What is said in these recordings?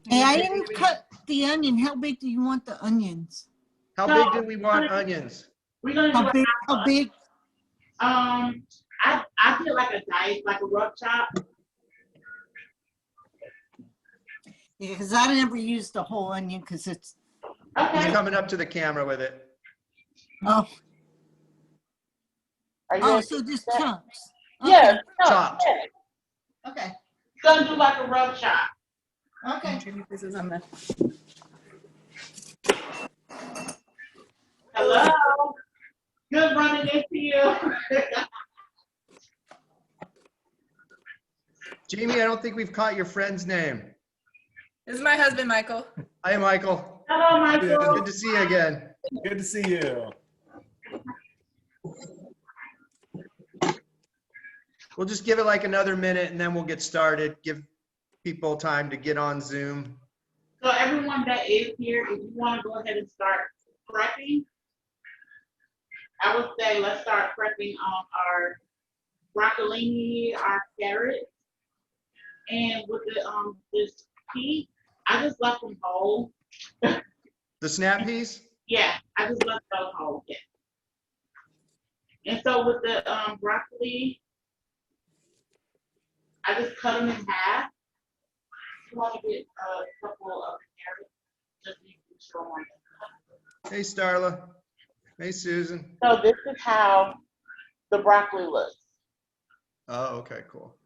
Hey, I didn't cut the onion. How big do you want the onions? How big do we want onions? We're gonna do How big? I feel like a dice, like a rough chop. Yeah, because I never use the whole onion because it's. Okay. He's coming up to the camera with it. Oh. Oh, So just chunks. Okay. Yeah, Chopped. yeah. Okay. Gonna do like a rough chop. Okay. This is on the. Hello. Good running into you. Jamie, I don't think we've caught your friend's name. This is my husband, Michael. Hi, Michael. Hello, Michael. Good to see you again. Good to see you. We'll just give it like another minute and then we'll get started. Give people time to get on Zoom. So everyone that is here, if you want to go ahead and start prepping, I would say let's start prepping on our broccolini, our carrots, and with the this pea, I just left them whole. The snap peas? Yeah, I just left those whole. Yeah. And so with the broccoli, I just cut them in half. You want to get a couple of carrots, just so you can show them. Hey, Starla. Hey, Susan. So this is how the broccoli looks. Oh, okay, cool.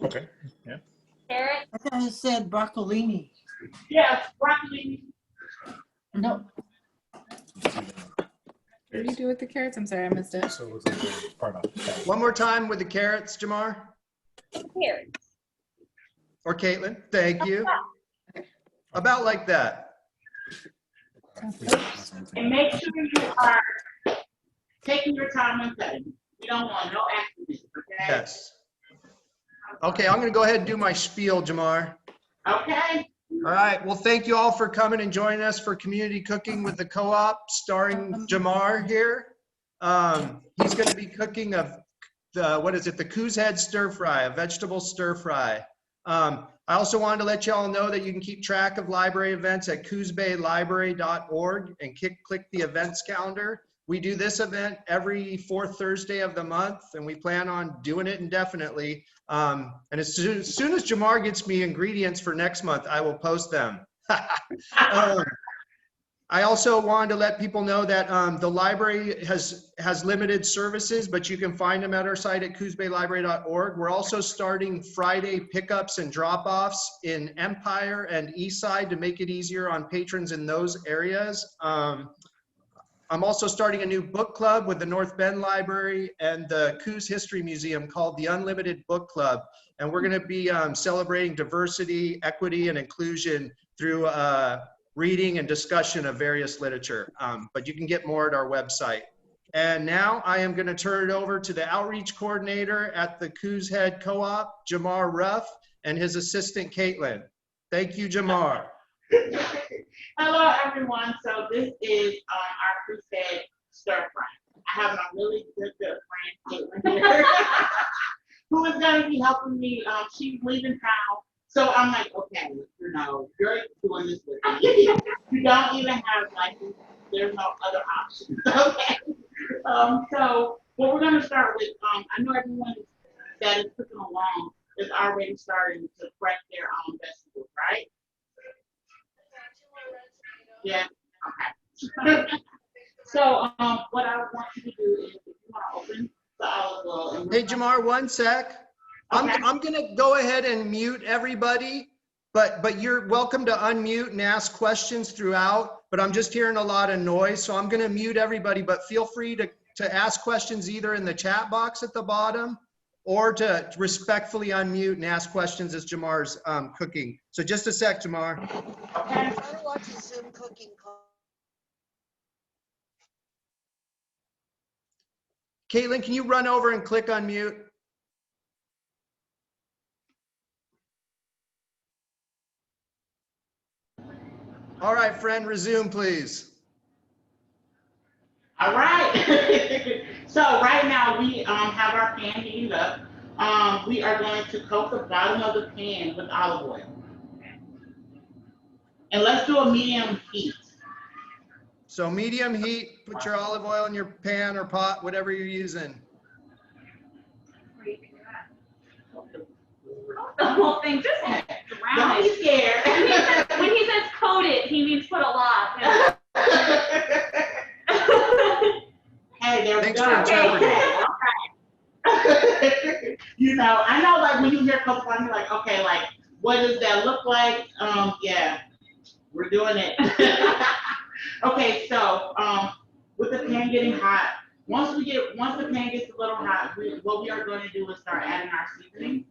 Okay. Yeah. Carrot. I thought it said broccolini. Yeah, broccoli. No. What do you do with the carrots? I'm sorry, I missed it. So it looks like they're part of it. One more time with the carrots, Jamar. Carrots. Or Caitlin. Thank you. About like that. And make sure you are taking your time when cutting. You don't want no accidents, okay? Yes. Okay, I'm going to go ahead and do my spiel, Jamar. Okay. All right. Well, thank you all for coming and joining us for Community Cooking with the Co-op, starring Jamar here. He's going to be cooking the Coos head stir fry, a vegetable stir fry. I also wanted to let you all know that you can keep track of library events at coosbaylibrary.org and click the events calendar. We do this event every fourth Thursday of the month, and we plan on doing it indefinitely. And as soon as Jamar gets me ingredients for next month, I will post them. I also wanted to let people know that the library has limited services, but you can find them at our site at coosbaylibrary.org. We're also starting Friday pickups and drop-offs in Empire and Eastside to make it easier on patrons in those areas. I'm also starting a new book club with the North Bend Library and the Coos History Museum called the Unlimited Book Club. And we're going to be celebrating diversity, equity, and inclusion through reading and discussion of various literature. But you can get more at our website. And now I am going to turn it over to the outreach coordinator at the Coos Head Co-op, Jamar Ruff, and his assistant, Caitlin. Thank you, Jamar. Hello, everyone. So this is our Coos Head stir fry. I have a really good friend, Caitlin, here, who is going to be helping me. She's leaving town. So I'm like, okay, you're doing this with me. You don't even have license. There's no other option. Okay. So what we're gonna start with, I know everyone that is cooking along is already starting to prep their own vegetables, right? Yeah. Okay. So what I want you to do is, if you want to open the olive oil. Hey, Jamar, one sec. Okay. I'm gonna go ahead and mute everybody, but you're welcome to unmute and ask questions throughout, but I'm just hearing a lot of noise, so I'm gonna mute everybody, but feel free to ask questions either in the chat box at the bottom or to respectfully unmute and ask questions as Jamar's cooking. So just a sec, Jamar. Okay. Try to watch a Zoom cooking call. Caitlin, can you run over and click unmute? All right, friend, resume, please. All right. So right now we have our pan heated up. we are going to coat the bottom of the pan with olive oil. And let's do a medium heat. So medium heat, put your olive oil in your pan or pot, whatever you're using. The whole thing, just drown Don't be it. scared. When he says coat it, he means put a lot. Hey, there we Thanks go. for interpreting. You know, I know, like, when you hear coat fun, you're like, okay, like, what does that look like? Yeah, we're doing it. Okay, so, with the pan getting hot, once the pan gets a little hot, what we are going to do is start adding our seasoning,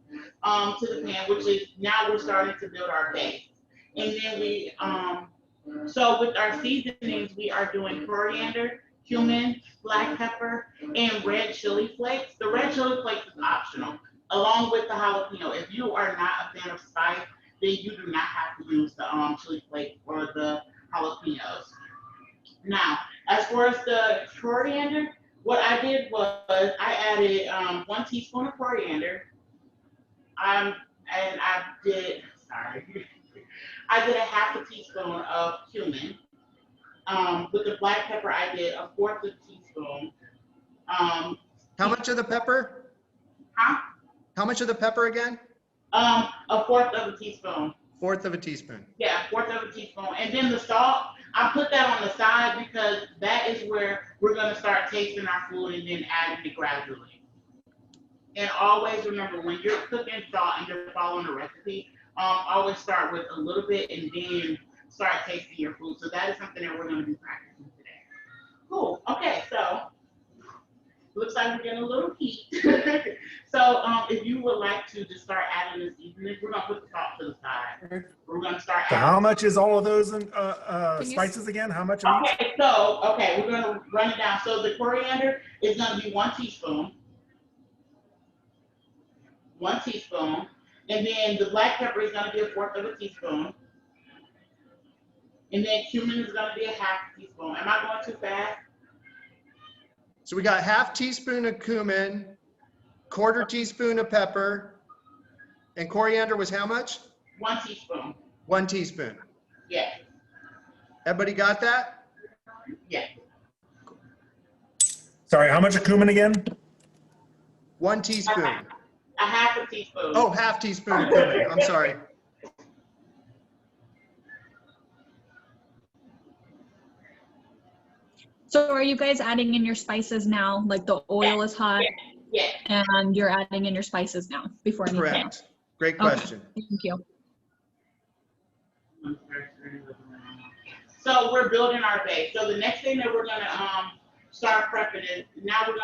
to the pan, which is, now we're starting to build our base. And then so with our seasonings, we are doing coriander, cumin, black pepper, and red chili flakes. The red chili flakes is optional, along with the jalapeno. If you are not a fan of spice, then you do not have to use the chili flakes or the jalapenos. Now, as far as the coriander, what I did was I added 1 teaspoon of coriander. I did a half a teaspoon of cumin. With the black pepper, I did a 1/4 teaspoon. How much of the pepper? Huh? How much of the pepper again? A 1/4 teaspoon. 1/4 teaspoon. Yeah, 1/4 teaspoon. And then the salt, I put that on the side because that is where we're gonna start tasting our food and then adding it gradually. And always remember, when you're cooking salt and you're following a recipe, always start with a little bit and then start tasting your food. So that is something that we're gonna be practicing today. Cool, okay, so looks like we're getting a little heat. So if you would like to just start adding this seasoning, we're gonna put the salt to the side. We're gonna start So adding. how much is all of those you spices again? How much of each? Okay, we're gonna run it down. So the coriander is gonna be 1 teaspoon. 1 teaspoon. And then the black pepper is gonna be a 1/4 teaspoon. And then cumin is gonna be a half teaspoon. Am I going too fast? So we got half teaspoon of cumin, 1/4 teaspoon of pepper, and coriander was how much? 1 teaspoon. 1 teaspoon. Yes, Everybody got that? yes. Sorry, how much of cumin again? 1 teaspoon. A half a teaspoon. Oh, half teaspoon of cumin. I'm sorry. So are you guys adding in your spices now? Like the oil is hot Yes. and you're adding in your spices now before anything else? Correct. Great question. Thank you. So we're building our base. So the next thing that we're gonna start prepping is, now we're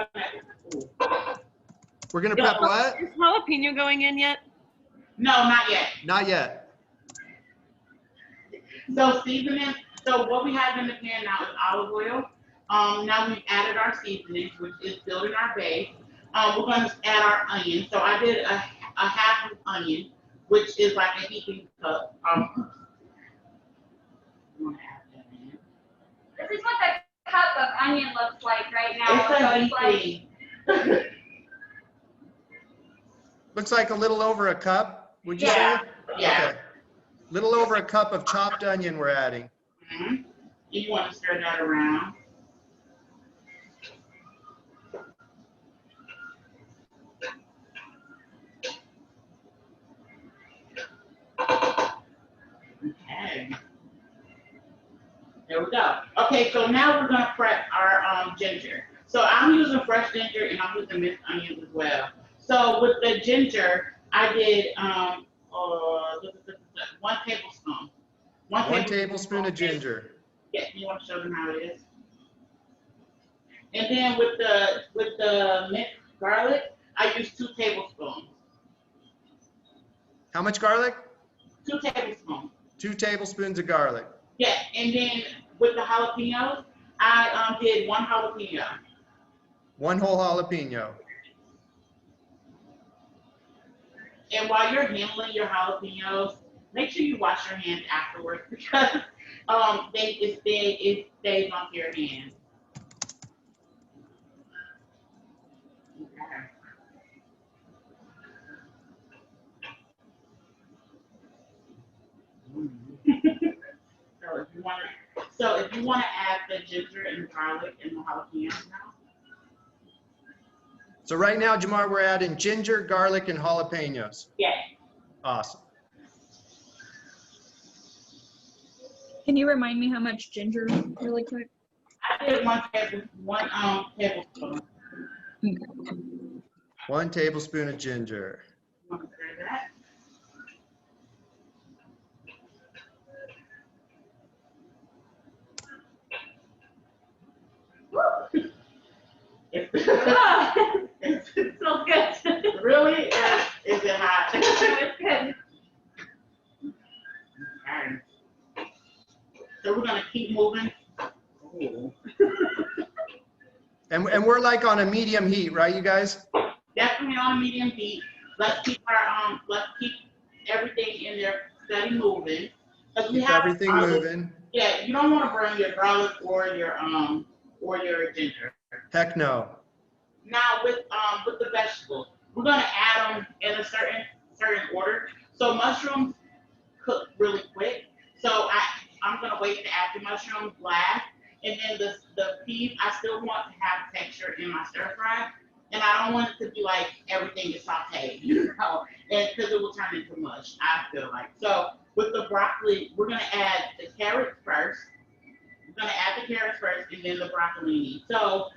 We're gonna prep what? Is jalapeno going in yet? no, not yet. Not yet. So seasoning, so what we have in the pan now is olive oil. Now we've added our seasonings, which is building our base. We're gonna add our onion. So I did a half of onion, which is like a heaping cup. You wanna add that in? This is what the cup of onion looks like right now. It's So a it's like, heaping. Looks like a little over a cup, would you Yeah. say? Yeah. Okay. Little over a cup of chopped onion we're adding. Mhm. You want to stir that around. Okay. There we go. Okay, so now we're gonna prep our ginger. So I'm using fresh ginger and I'm using minced onions as well. So with the ginger, I did 1 tablespoon. 1 tablespoon of ginger. Yeah, you want to show them how it is? And then with the minced garlic, I use 2 tablespoons. How much garlic? 2 tablespoons. 2 tablespoons of garlic. Yeah, and then with the jalapenos, I did 1 jalapeno. 1 whole jalapeno. And while you're handling your jalapenos, make sure you wash your hands afterwards because it stays on your hands. Okay. want to, so if you want to add the ginger and garlic and the jalapenos now. So right now, Jamar, we're adding ginger, garlic, and jalapenos. Yeah. Awesome. Can you remind me how much ginger really quick? I did one tablespoon. 1 tablespoon of ginger. Want to stir that? It's so good. Really? Is it hot? It's good. Alright. So we're gonna keep moving. Ooh. And we're like on a medium heat, right, you guys? Definitely on medium heat. Let's keep everything in there steady moving. 'Cause we Keep have everything garlic. moving. Yeah, you don't want to burn your garlic or your ginger. Heck no. Now with the vegetables, we're gonna add them in a certain order. So mushrooms cook really quick. So I'm gonna wait to add the mushrooms last, and then the peas I still want to have texture in my stir fry, and I don't want it to be like everything is sautéed, you know, and because it will turn into mush. I feel like so with the broccoli, we're gonna add the carrots first. We're gonna add the carrots first, and then the broccolini. So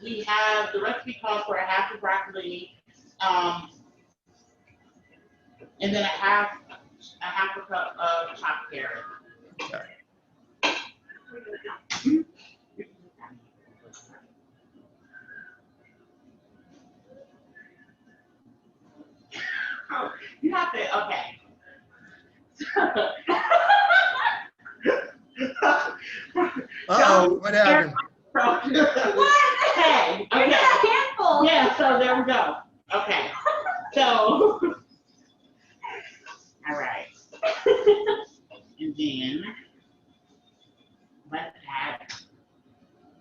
we have the recipe calls for a half of broccolini, and then a half a cup of chopped carrot. Okay. Oh, you have to, okay. Uh-oh, what happened? What? Hey, You're okay. not a handful. Yeah, so there we go. Okay, so, all right. And then, let's add,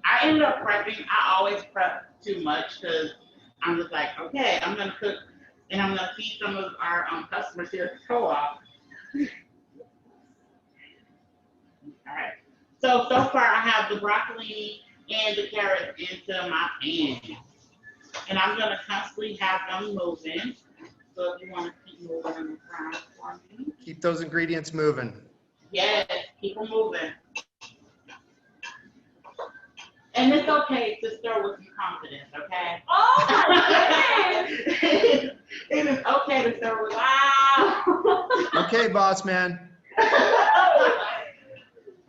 I ended up prepping, I always prep too much because I'm just like, okay, I'm gonna cook and I'm gonna feed some of our customers here at the co-op. All right, so far I have the broccoli and the carrots into my pan. And I'm gonna constantly have them moving. So if you wanna keep moving in the front for me. Keep those ingredients moving. Yes, keep them moving. And it's okay to stir with some confidence, okay? Oh my goodness. It is okay to stir with, wow. Okay, boss man.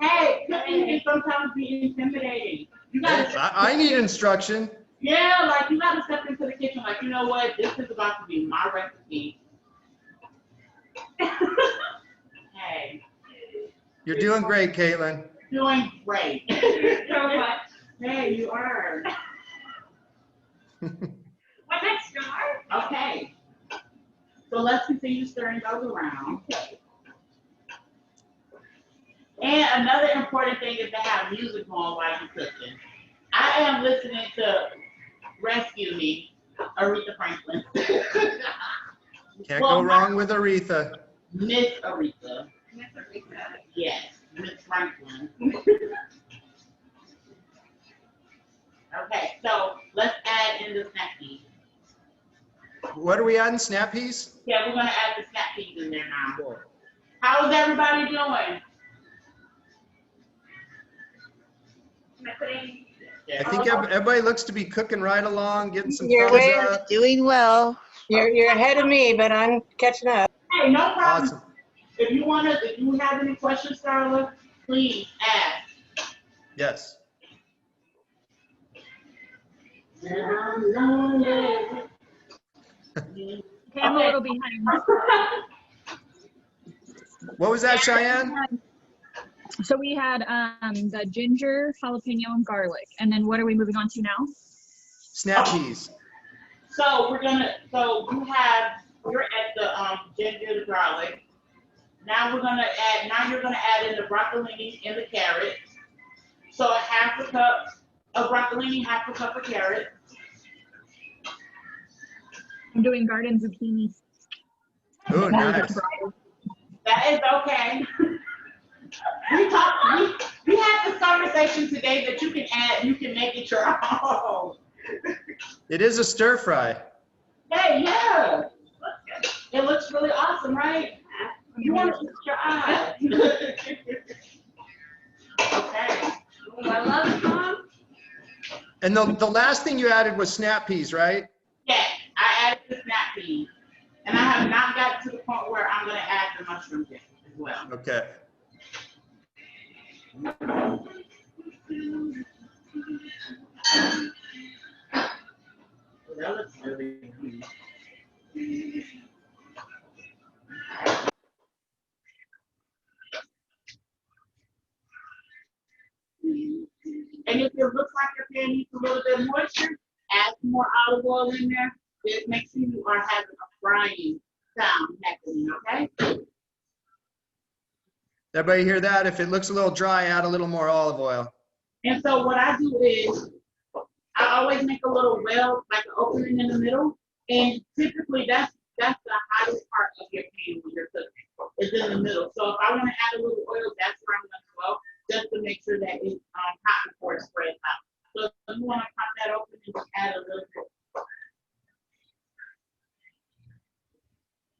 Hey, cooking can sometimes be intimidating. You gotta, I need instruction. yeah, like you gotta step into the kitchen like, you know what, this is about to be my recipe. Hey, You're doing great, Caitlin. doing great. So much. Hey, you are. What next, Jamar? Okay. So let's continue stirring those around. And another important thing is to have music on while you're cooking. I am listening to Rescue Me, Aretha Franklin. Can't go wrong with Aretha. Miss Aretha. Miss Aretha. Yes, Miss Franklin. Okay, so let's add in the snap peas. What are we adding? Snap peas? Yeah, we're gonna add the snap peas in there now. How's everybody doing? Am I putting? I think everybody looks to be cooking right along, getting some Your thumbs way up. doing well. You're ahead of me, but I'm catching up. Hey, no problem. Awesome. If you have any questions, Starla, please ask. Yes. Okay, I'm a little behind. What was that, Cheyenne? So we had the ginger, jalapeno, and garlic. And then what are we moving on to now? Snap peas. So you're at the ginger, the garlic. Now you're gonna add in the broccolini and the carrot. So a half a cup of broccolini, half a cup of carrot. I'm doing garden zucchini. Oh, nice. That is okay. We had this conversation today that you can make it your own. It is a stir fry. Hey, yeah. It looks really awesome, right? You want to look your eye. Okay. Oh, I love it, Mom. And the last thing you added was snap peas, right? Yeah, I added the snap peas. And I have not gotten to the point where I'm going to add the mushrooms yet as well. Okay. That looks really good. And if it looks like your pan needs a little bit of moisture, add some more olive oil in there. Just make sure you are having a frying sound happening, okay? Everybody hear that? If it looks a little dry, add a little more olive oil. And so what I do is, I always make a little well, like an opening in the middle. And typically that's the hottest part of your pan when you're cooking. It's in the middle. So if I want to add a little oil, that's where I'm going to go, just to make sure that it's hot before it spreads out. So if you want to pop that open and just add a little bit.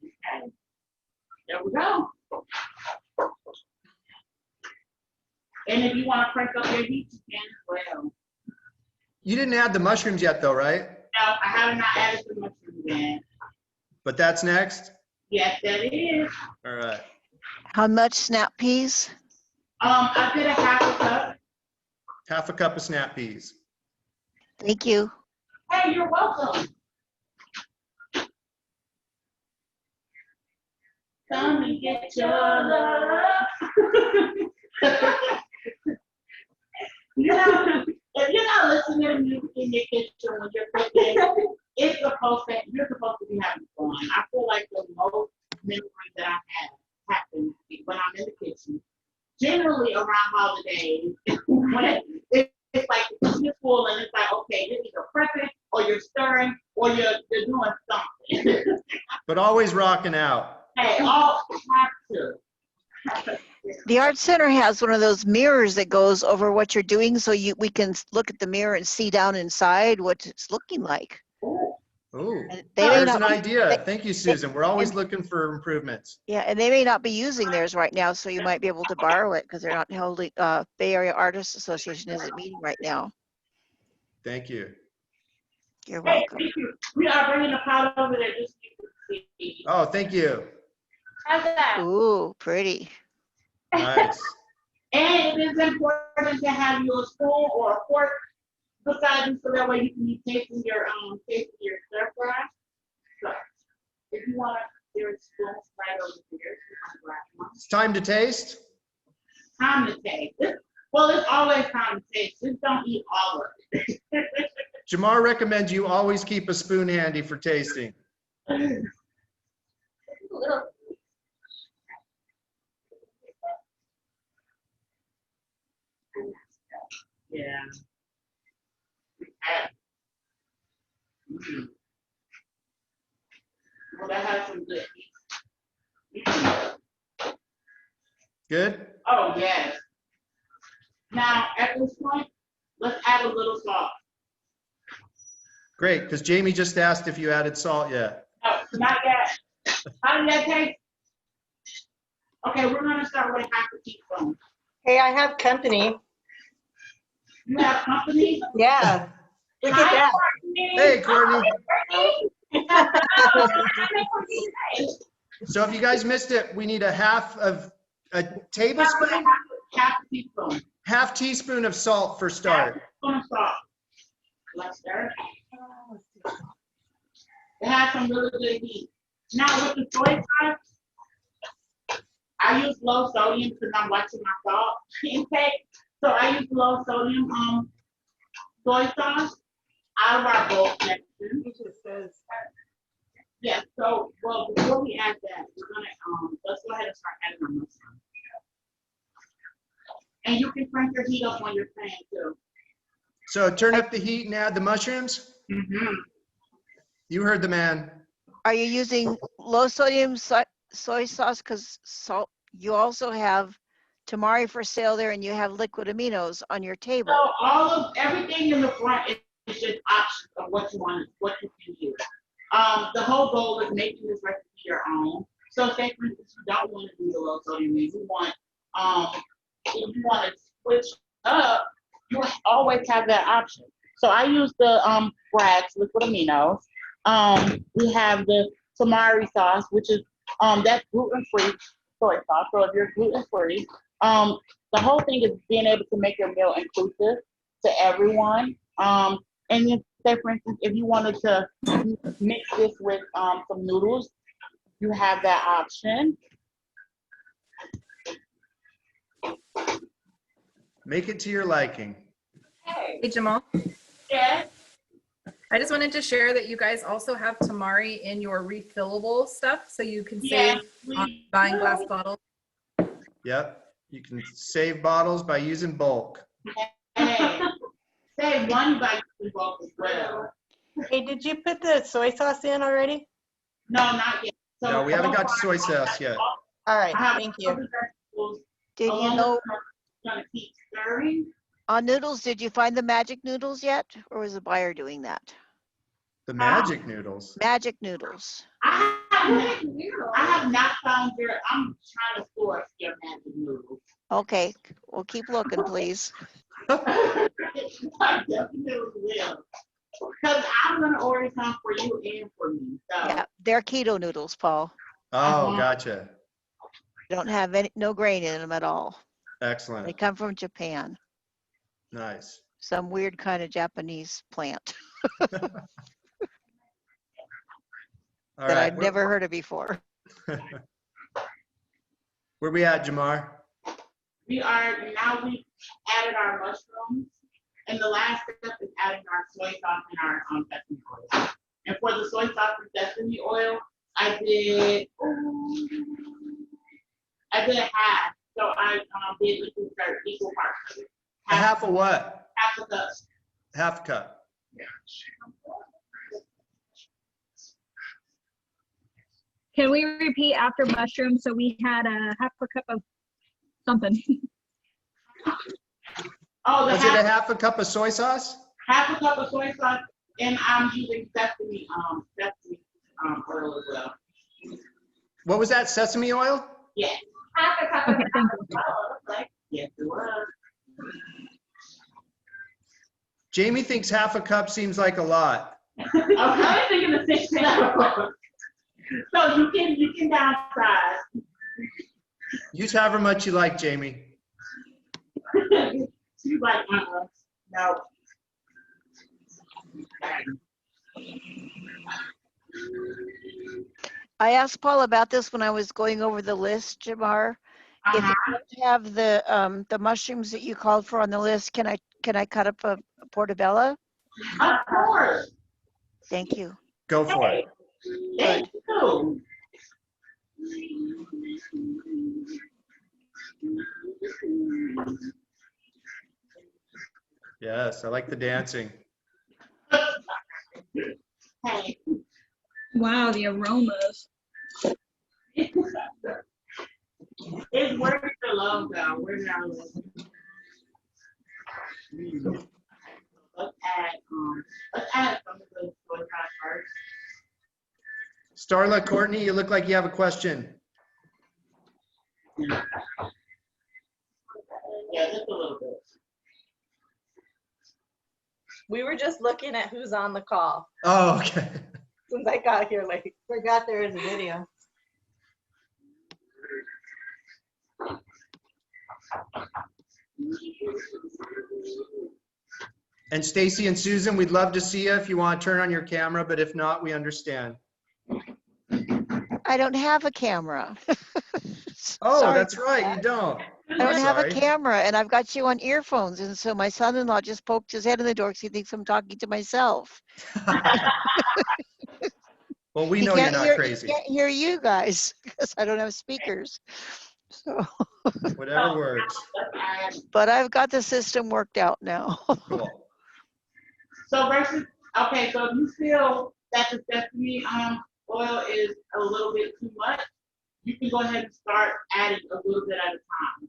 Okay. There we go. And if you want to crank up your heat, you can as well. You didn't add the mushrooms yet though, right? No, I have not added the mushrooms yet. But that's next? Yes, that is. All right. How much snap peas? I did a half a cup. Half a cup of snap peas. Thank you. Hey, you're welcome. Come and get your love. You know, if you're not listening to music in your kitchen when you're cooking, you're supposed to be having fun. I feel like the most memories that I have happen when I'm in the kitchen, generally around holidays, when it's like the kitchen is full and it's like, okay, you're either prepping or you're stirring or you're doing something. But always rocking out. Hey, all have to. The Art Center has one of those mirrors that goes over what you're doing, so we can look at the mirror and see down inside what it's looking like. Ooh, And there's an idea. Thank you, Susan. We're always and- looking for improvements. Yeah, and they may not be using theirs right now, so you might be able to borrow it because they're not holding. Bay Area Artists Association isn't meeting right now. Thank you. You're Hey, welcome. thank you. We are bringing the pot over there just so you can see. Oh, thank you. How's that? Ooh, pretty. Nice. And it is important to have your spoon or a fork beside you so that way you can be tasting your stir fry. So if you want your spoon right over here, if you want to grab one. It's time to taste. Time to taste. Well, it's always time to taste. Just don't eat all of it. Jamar recommends you always keep a spoon handy for tasting. Yeah. Well, that has some good heat. Good? Oh, yes. Now, at this point, let's add a little salt. Great, because Jamie just asked if you added salt yet. Oh, not yet. How did that taste? Okay, we're gonna start with half a teaspoon. Hey, I have company. You have company? Yeah. Look at that. Hey, Courtney. Hey. So if you guys missed it, we need a half tablespoon, Half a teaspoon. half teaspoon of salt for start. Half a teaspoon of salt. Let's stir. It has some really good heat. Now with the soy sauce, I use low sodium because I'm watching my salt intake. So I use low sodium soy sauce out of our bowl section. It just says. Yeah, so well before we add that, we're gonna let's go ahead and start adding our mushrooms. And you can crank your heat up on your pan too. So turn up the heat and add the mushrooms. Mm-hmm. You heard the man. Are you using low sodium soy sauce? Because salt, you also have tamari for sale there and you have liquid aminos on your table. So everything in the front is just options of what you want, what you can use. The whole goal is making this recipe your own. So say for instance, you don't want to do the low sodium meat, you want, if you want to switch up, you always have that option. So I use the Bragg's liquid aminos. We have the tamari sauce, which is that's gluten-free soy sauce. So if you're gluten-free, the whole thing is being able to make your meal inclusive to everyone. And then say for instance, if you wanted to mix this with some noodles, you have that option. Make it to your liking. Hey, Jamal. Yes. I just wanted to share that you guys also have tamari in your refillable stuff, so you can save on buying glass bottles. Yep. You can save bottles by using bulk. Hey, save money by using bulk as well. Hey, did you put the soy sauce in already? No, not yet. So No, we haven't got to soy sauce yet. All right, I have thank you. other vegetables Did you along know, with gonna keep stirring. on noodles, did you find the magic noodles yet? Or was the buyer doing that? The magic noodles. Magic noodles. I have not found your, I'm trying to source your magic noodles. Okay, well, keep looking, please. I definitely will. Because I'm gonna order some for you and for me, so. Yeah, they're keto noodles, Paul. Oh, gotcha. They don't have no grain in them at all. They Excellent. come from Japan, Nice. some weird kind of Japanese plant All that right. I'd never heard of before. Where we at, Jamar? We've added our mushrooms, and the last step is adding our soy sauce and our sesame oil. And for the soy sauce and sesame oil, I did half. So I did equal parts of it. A half of what? Half a cup. Half cup. Can we repeat after mushroom? So we had a half a cup of something. Oh, Was it a half a cup of soy sauce? half a cup of soy sauce, and I'm using sesame oil as well. What was that? Sesame oil? Yes. Half a cup of Okay, thank you. Yes, it was. Jamie thinks half a cup seems like a lot. Okay. I was thinking the same thing. So you can downsize. Use however much you like, Jamie. She's like, no. I asked Paul about this when I was going over the list, Jamar. If you don't have the mushrooms that you called for on the list, can I cut up a portobello? Of course. Thank you. Go for it. Thank you. Yes, I like the dancing. Hey. Wow, the aromas. It's where's the logo? Where's our logo? Let's add some of those soy sauce first. Starla, Courtney, you look like you have a question. Yeah, just a little bit. We were just looking at who's on the call Oh, okay. since I got here late. Forgot there was a video. And Stacy and Susan, we'd love to see you if you want to turn on your camera, but if not, we understand. I don't have a camera. Oh, Sorry that's about right, that. you don't. I don't have a Sorry. camera and I've got you on earphones. And so my son-in-law just poked his head in the door because he thinks I'm talking to myself. Well, we He know you're can't not hear- crazy. He can't hear you guys because I don't have speakers. So, Whatever works. but I've got the system worked out now. Cool. So versus, okay, so if you feel that the sesame oil is a little bit too much, you can go ahead and start adding a little bit at a time.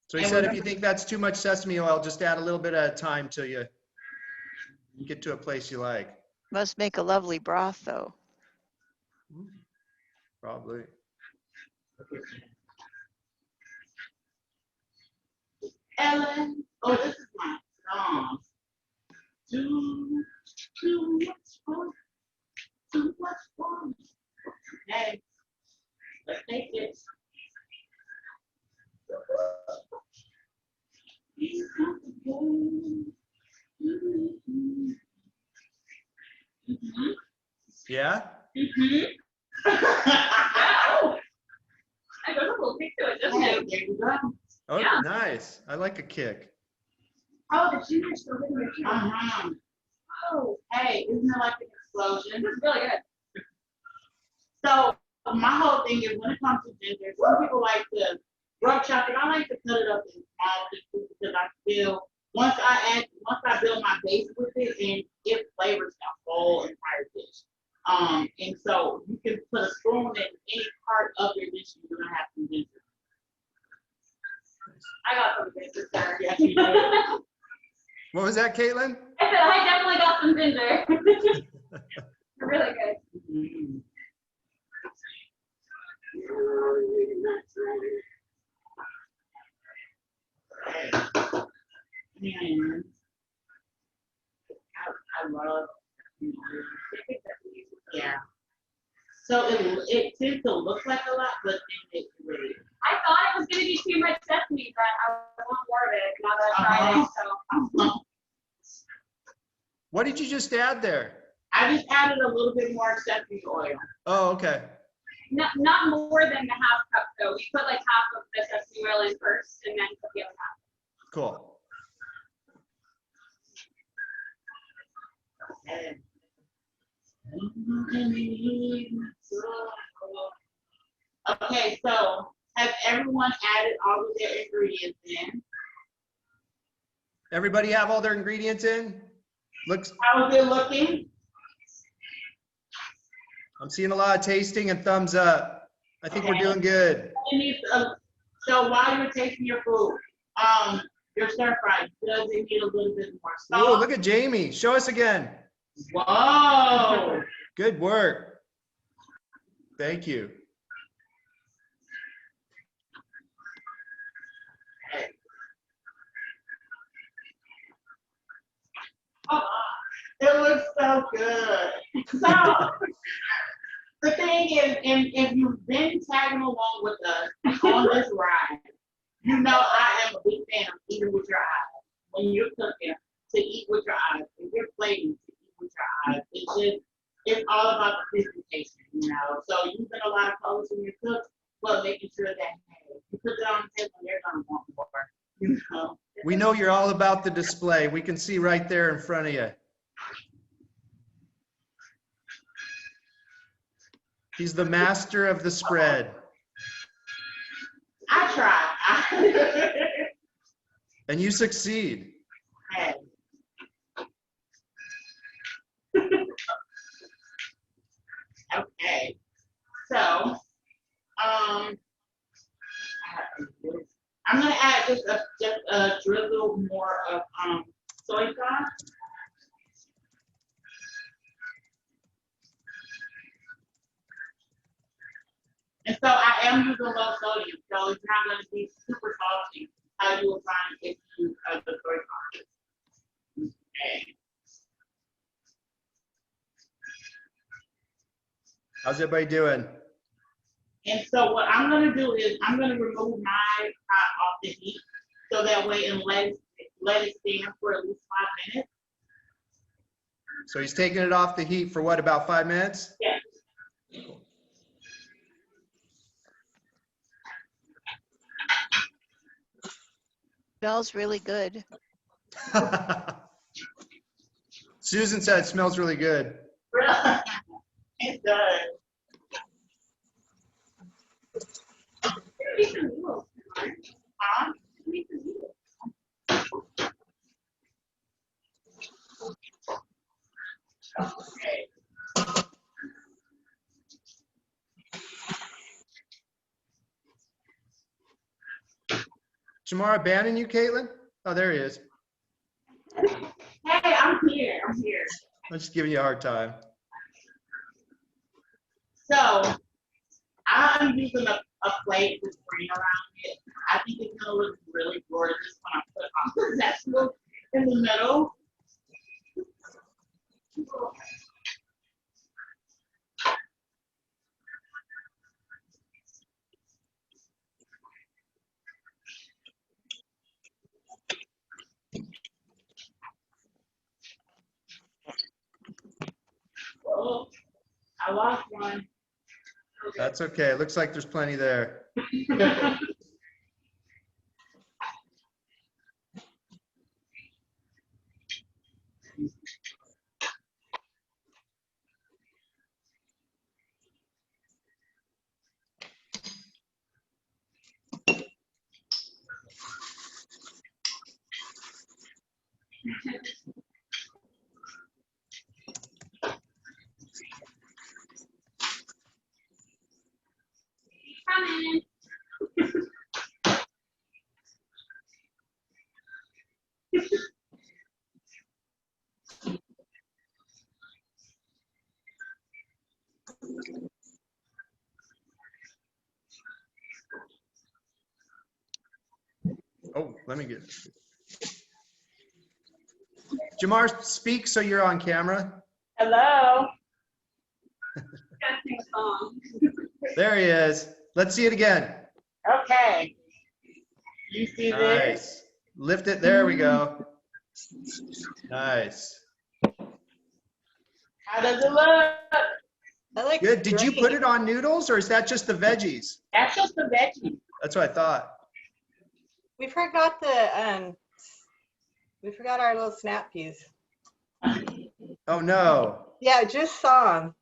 So he said if you think that's too much sesame oil, just add a little bit at a time till you get to a place you like. Must make a lovely broth, though. Probably. Ellen, oh, this is my song. Too much fun. Too much fun. Okay, let's take it. Yeah? Oh, I got a little kick to it, doesn't Hey, it? there you go. Oh, Yeah. nice. I like a kick. Oh, the ginger's still in there too. Uh-huh. Oh, Hey, isn't it like an explosion? this is really good. So my whole thing is when it comes to ginger, some people like to rub chop it. I like to cut it up in small pieces because I feel once I build my base with it, and it flavors the whole entire dish. And so you can put a spoon in any part of your dish, and you're gonna have some ginger. I got some ginger, sir. Yes, you do. What was that, Caitlin? I said I definitely got some ginger. Really good. Mhm. And I love, yeah. So it tends to look like a lot, but then it's really. I thought it was gonna be too much sesame, but I want more of it now that I tried it, so. What did you just add there? I just added a little bit more sesame oil. Oh, okay. Not more than the half cup though. We put like half of the sesame oil in first and then put the other half. Cool. Okay, so has everyone added all of their ingredients in? Everybody have all their ingredients in? Looks, How is it looking? I'm seeing a lot of tasting and thumbs up. I think we're doing good. So while you're tasting your food, your stir fry, does it need a little bit more Oh, salt? look at Jamie. Show us again. Whoa. Good work. Thank you. Oh, it looks so good. So the thing is, and if you've been tagging along with us on this ride, you know I am a big fan of eating with your eyes. When you're cooking, to eat with your eyes. If you're plating, to eat with your eyes. It's all about the presentation, you know. So using a lot of colors in your cook, but making sure that hey, you put it on the table, they're gonna want more, you know. We know you're all about the display. We can see right there in front of you. He's the master of the spread. I try. And you succeed. Hey. Okay, so, I'm gonna add just a drizzle more of, soy sauce. And so I am using low sodium, so it's not gonna be super salty, how you will find if you use the soy sauce. Okay. How's everybody doing? And so what I'm gonna do is I'm gonna remove my pot off the heat, so that way and let it stand for at least 5 minutes. So he's taking it off the heat for what, about 5 minutes? Yes. Smells really good. Susan said it smells really good. It does. Huh? Okay. Jamar abandon you, Caitlin? Oh, there he is. Hey, I'm here. I'm here. I'm just giving you a hard time. So I'm using a plate with green around it. I think it's gonna look really gorgeous when I put on the vegetable in the middle. Oh, I lost one. That's okay. It looks like there's plenty there. Coming. Oh, let me get. Jamar, speak so you're on camera. Hello. Gotta sing a song. There he is. Let's see it again. Okay. You see this? Nice. Lift it. There we go. Nice. How does it look? That looks Good. Did you great. put it on noodles or is that just the veggies? That's just the veggie. That's what I thought. We forgot our little snap peas. Oh, no. Yeah, just saw them.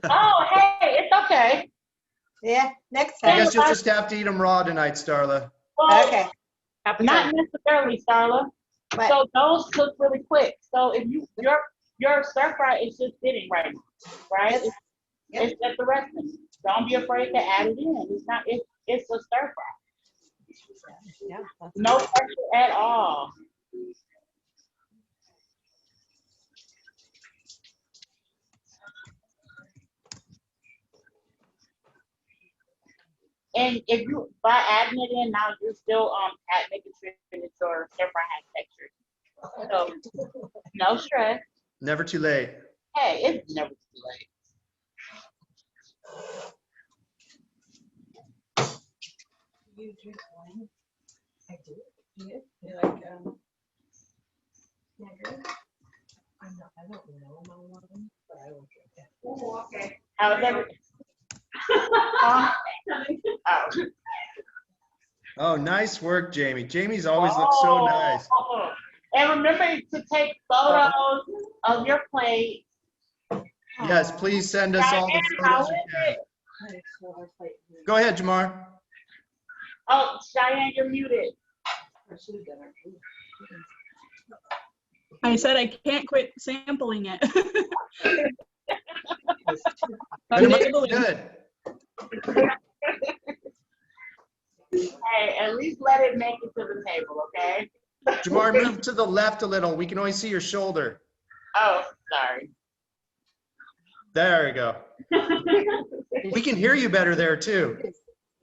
Oh, hey, it's okay. Yeah, next I time. guess you'll just have to eat them raw tonight, Starla. Well, Okay. not necessarily, Starla. But So those cook really quick. So if your stir fry is just sitting right now, right? Yes. Yep. It's at the recipe. Don't be afraid to add it in. It's not. It's a stir fry. yeah, that's No pressure at all. And if you, by adding it in now, you're still making sure that your stir fry has texture. So no stress. Never too late. Hey, it's never too late. You drink wine? I do. You like Niagara? I don't know my wine, but I will drink that. Oh, okay. How's everything? Oh. Oh, nice work, Jamie. Jamie's always looks so nice. Oh. And remember to take photos of your plate. Yes, please send us all the How photos is you can. it? Go ahead, Jamar. Oh, Cheyenne, you're muted. I said I can't quit sampling it. But it must be good. Hey, at least let it make it to the table, okay? Jamar, move to the left a little. We can only see your shoulder. Oh, sorry. There we go. We can hear you better there too.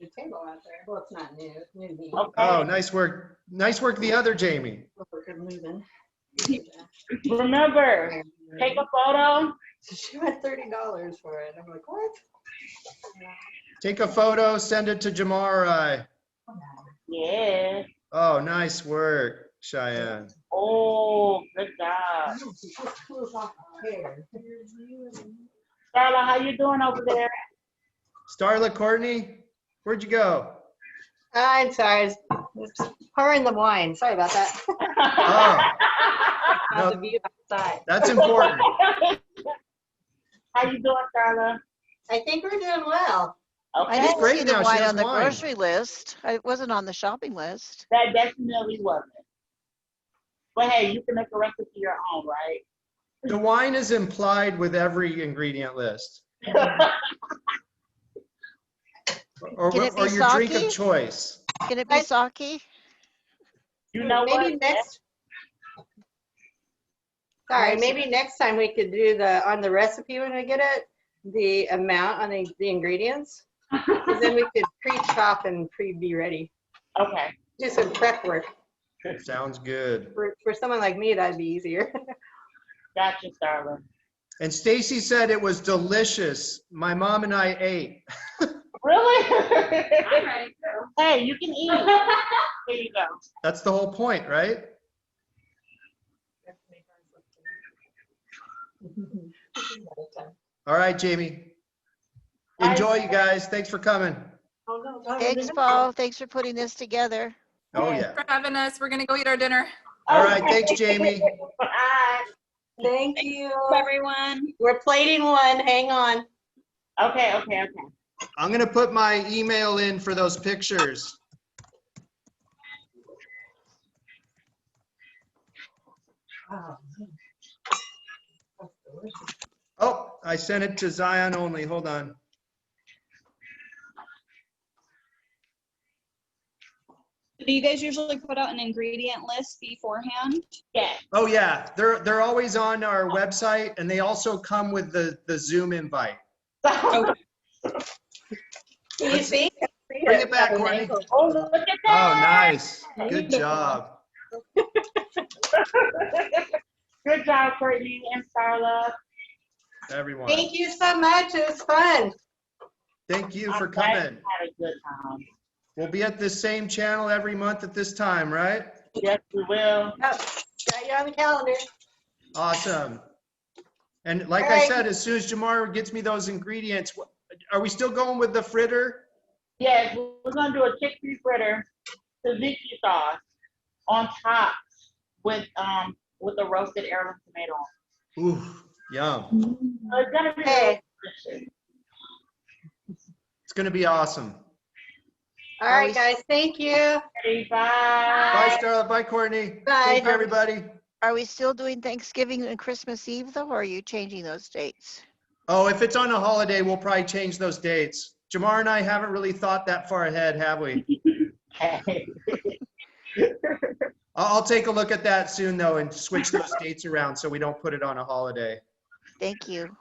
The table out there. Well, it's not new. It's new to me. Okay. Oh, nice work. Nice work, the other Jamie. We're moving. Remember, take a photo. So she went $30 for it. I'm like, what? Take a photo, send it to Jamar or I. Yeah. Oh, nice work, Cheyenne. Oh, good job. She just pulls off her hair. Starla, how you doing over there? Starla, Courtney, where'd you go? I'm sorry. It's pouring the wine. Sorry about that. Oh, How's no, the view outside? that's important. How you doing, Starla? I think we're doing well. I Okay. didn't great see now. the She wine has on the wine. grocery list. It wasn't on the shopping list. That definitely wasn't. But hey, you can make a recipe your own, right? The wine is implied with every ingredient list. Or Can it be your drink of sake? choice. Can it be sake? You know Maybe what? next. Sorry, maybe next time we could do on the recipe when we get it, the amount on the ingredients. 'Cause then we could pre-chop and be ready. Okay. Do some prep work. Sounds good. For someone like me, that'd be easier. Gotcha, Starla. And Stacy said it was delicious. My mom and I ate. Really? I'm ready too. Hey, you can eat. Here you go. That's the whole point, right? All right, Jamie. Enjoy, you guys. Thanks for coming. Thanks, Paul. Thanks for putting this together. Oh, yeah. For having us. We're gonna go eat our dinner. All right. Thanks, Jamie. Bye. Thank you. Everyone. We're plating one. Hang on. Okay. I'm going to put my email in for those pictures. Oh, I sent it to Zion only. Hold on. Do you guys usually put out an ingredient list beforehand? Yeah. Oh, yeah. They're always on our website, and they also come with the Zoom invite. You see? Bring it back, Courtney. Oh, look at Oh, that. nice. Good job. Good job, Courtney and Starla. Everyone. Thank you so much. It was fun. Thank you for I'm glad coming. you had a good time. We'll be at this same channel every month at this time, right? Yes, we will. Oh, got you on the calendar. Awesome. And like All I right. said, as soon as Jamar gets me those ingredients, are we still going with the fritter? Yes, we're gonna do a chickpea fritter, tzatziki sauce on top with the roasted heirloom tomato. Ooh, yum. So it's gonna be Hey. delicious. It's gonna be awesome. All right, guys. Thank you. Okay, Bye, bye. Starla. Bye, Courtney. Bye. Thank you, everybody. Are we still doing Thanksgiving and Christmas Eve though, or are you changing those dates? Oh, if it's on a holiday, we'll probably change those dates. Jamar and I haven't really thought that far ahead, have we? Hey. I'll take a look at that soon, though, and switch those dates around so we don't put it on a holiday. Thank you.